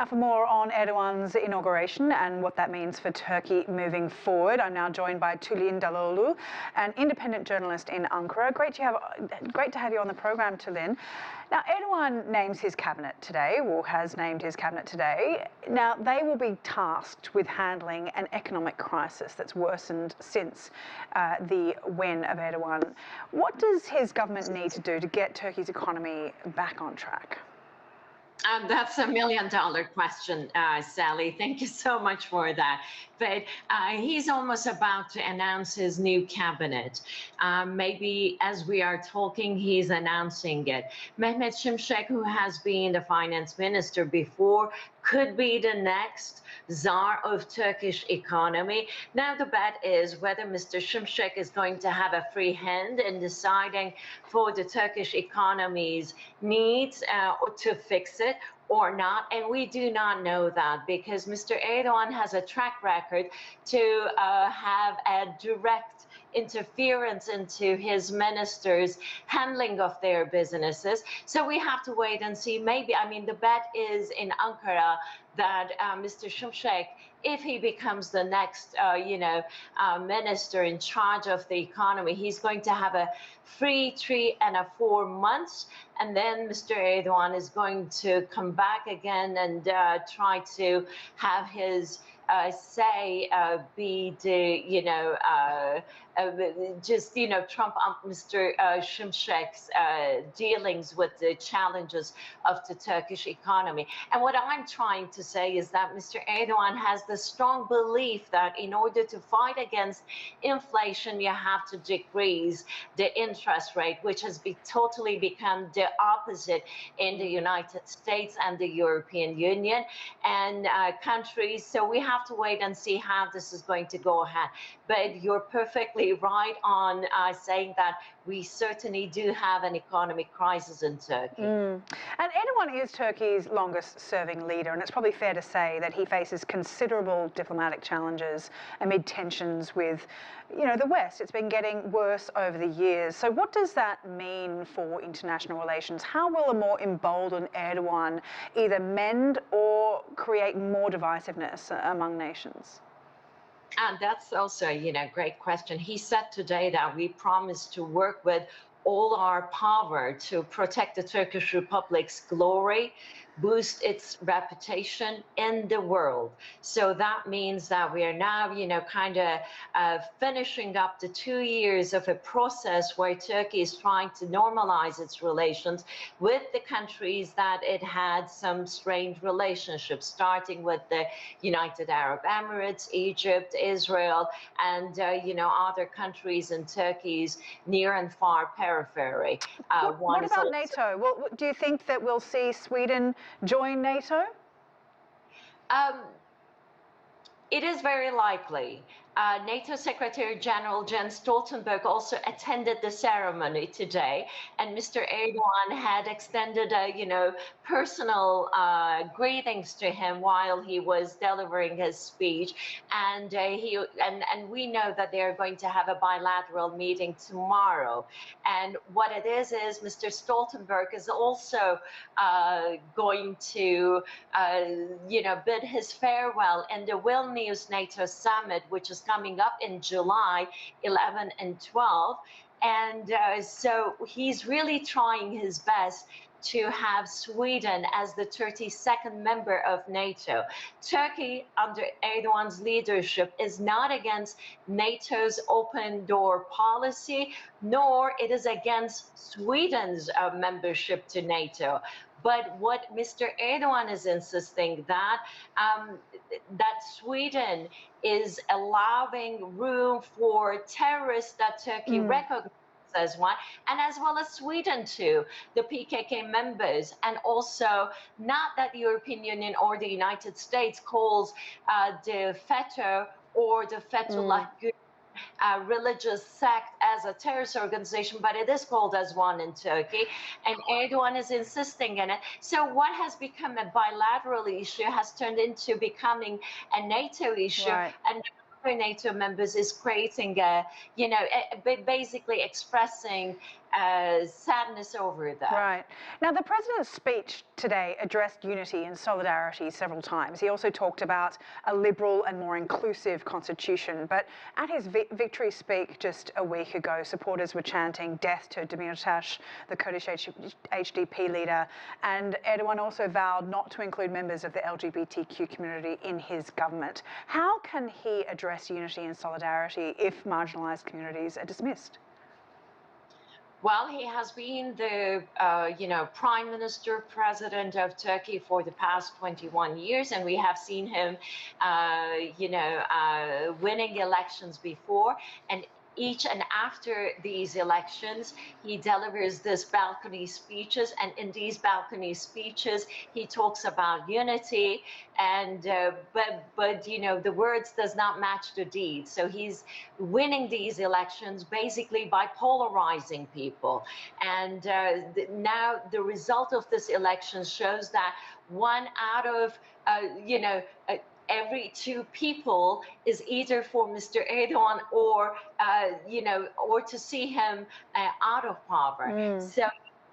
Now, for more on Erdogan's inauguration and what that means for Turkey moving forward, I'm now joined by Tulin Daloglu, an independent journalist in Ankara. Great to have you on the program, Tulin. Now, Erdogan names his cabinet today, or has named his cabinet today. Now, they will be tasked with handling an economic crisis that's worsened since the win of Erdogan. What does his government need to do to get Turkey's economy back on track? That's $1 million question, Sally. Thank you so much for that. But he's almost about to announce his new cabinet. Maybe as we are talking, he's announcing it. Mehmet Şimşek, who has been the finance minister before, could be the next czar of Turkish economy. Now the bet is whether Mr. Şimşek is going to have a free hand in deciding for the Turkish economy's needs or to fix it or not. And we do not know that because Mr. Erdogan has a track record to have a direct interference into his ministers' handling of their businesses. So we have to wait and see. Maybe, I mean, the bet is in Ankara that Mr. Şimşek, if he becomes the next, minister in charge of the economy, he's going to have a free 3 and 4 months. And then Mr. Erdogan is going to come back again and try to have his say be the, trump up Mr. Şimşek's dealings with the challenges of the Turkish economy. And what I'm trying to say is that Mr. Erdogan has the strong belief that in order to fight against inflation, you have to decrease the interest rate, which has totally become the opposite in the United States and the European Union and countries. So we have to wait and see how this is going to go ahead. But you're perfectly right on saying that we certainly do have an economic crisis in Turkey. And Erdogan is Turkey's longest serving leader, and it's probably fair to say that he faces considerable diplomatic challenges amid tensions with, the West. It's been getting worse over the years. So what does that mean for international relations? How will a more emboldened Erdogan either mend or create more divisiveness among nations? And that's also, great question. He said today that we promise to work with all our power to protect the Turkish Republic's glory, boost its reputation in the world. So that means that we are now, finishing up the 2 years of a process where Turkey is trying to normalize its relations with the countries that it had some strained relationships, starting with the United Arab Emirates, Egypt, Israel, and, other countries in Turkey's near and far periphery. What about NATO? Well, do you think that we'll see Sweden join NATO? It is very likely. NATO Secretary General Jens Stoltenberg also attended the ceremony today, and Mr. Erdogan had extended personal greetings to him while he was delivering his speech, and we know that they are going to have a bilateral meeting tomorrow. And what it is Mr. Stoltenberg is also going to bid his farewell in the Vilnius NATO summit, which is coming up in July 11 and 12. And so he's really trying his best to have Sweden as the 32nd member of NATO. Turkey, under Erdogan's leadership, is not against NATO's open door policy, nor it is against Sweden's membership to NATO. But what Mr. Erdogan is insisting that Sweden is allowing room for terrorists that Turkey recognizes as one, and as well as Sweden too, the PKK members, and also not that the European Union or the United States calls the FETÖ or the Fethullah Gülen religious sect as a terrorist organization, but it is called as one in Turkey, and Erdogan is insisting in it. So what has become a bilateral issue has turned into becoming a NATO issue, right. And NATO members is creating basically expressing sadness over that. Right. Now, the president's speech today addressed unity and solidarity several times. He also talked about a liberal and more inclusive constitution. But at his victory speak just a week ago, supporters were chanting death to Demirtas, the Kurdish HDP leader. And Erdogan also vowed not to include members of the LGBTQ community in his government. How can he address unity and solidarity if marginalised communities are dismissed? Well, he has been the, Prime Minister, President of Turkey for the past 21 years, and we have seen him, winning elections before. And each and after these elections, he delivers this balcony speeches, and in these balcony speeches, he talks about unity, and but the words does not match the deeds. So he's winning these elections basically by polarizing people, and now the result of this election shows that 1 out of every 2 people is either for Mr. Erdogan or, or to see him out of power. So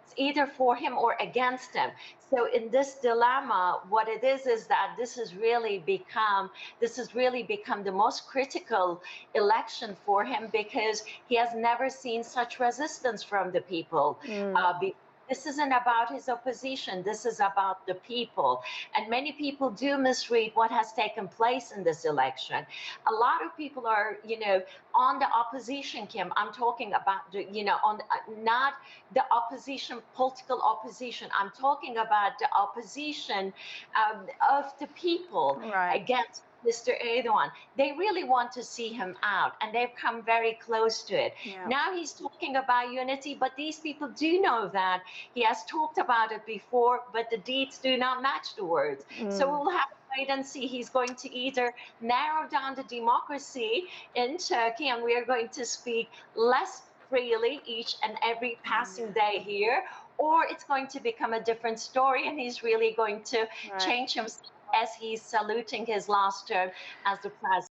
it's either for him or against him. So in this dilemma, what it is that this has really become the most critical election for him, because he has never seen such resistance from the people before. This isn't about his opposition. This is about the people. And many people do misread what has taken place in this election. A lot of people are, on the opposition camp. I'm talking about, not the opposition, political opposition. I'm talking about the opposition of the people against Mr. Erdogan. They really want to see him out, and they've come very close to it. Yeah. Now he's talking about unity, but these people do know that he has talked about it before, but the deeds do not match the words. So we'll have to wait and see. He's going to either narrow down the democracy in Turkey, and we are going to speak less freely each and every passing day here, or it's going to become a different story, and he's really going to change himself as he's saluting his last term as the president.